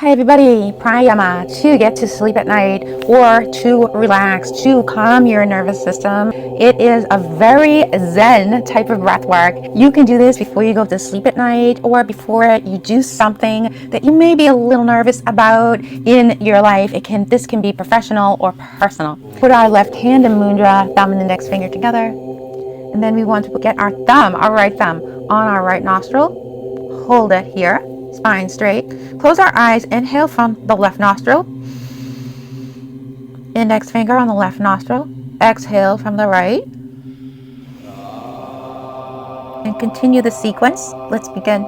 Hi everybody, pranayama to get to sleep at night or to relax, to calm your nervous system. It is a very zen type of breath work. You can do this before you go to sleep at night or before you do something that you may be a little nervous about in your life. This can be professional or personal. Put our left hand in mudra, thumb and index finger together. And then we want to get our right thumb on our right nostril. Hold it here, spine straight. Close our eyes, inhale from the left nostril. Index finger on the left nostril. Exhale from the right. And continue the sequence. Let's begin.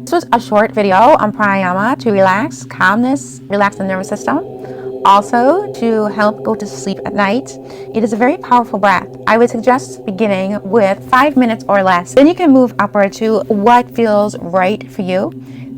This was a short video on pranayama to relax, calmness, relax the nervous system. Also to help go to sleep at night. It is a very powerful breath. I would suggest beginning with 5 minutes or less. Then you can move upward to what feels right for you.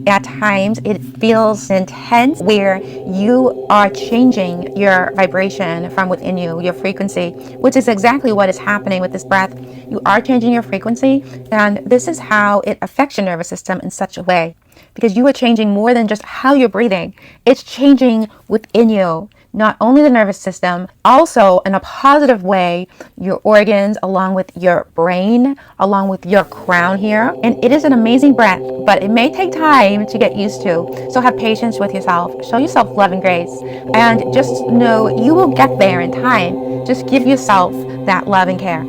At times it feels intense where you are changing your vibration from within you, your frequency, which is exactly what is happening with this breath. You are changing your frequency, and this is how it affects your nervous system in such a way, because you are changing more than just how you're breathing. It's changing within you, not only the nervous system, also in a positive way, your organs, along with your brain, along with your crown here. And it is an amazing breath, but it may take time to get used to. So have patience with yourself. Show yourself love and grace. And just know you will get there in time. Just give yourself that love and care.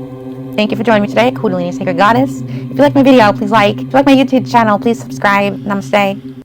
Thank you for joining me today at Kundalini Sacred Goddess. If you like my video, please like. If you like my YouTube channel, please subscribe. Namaste.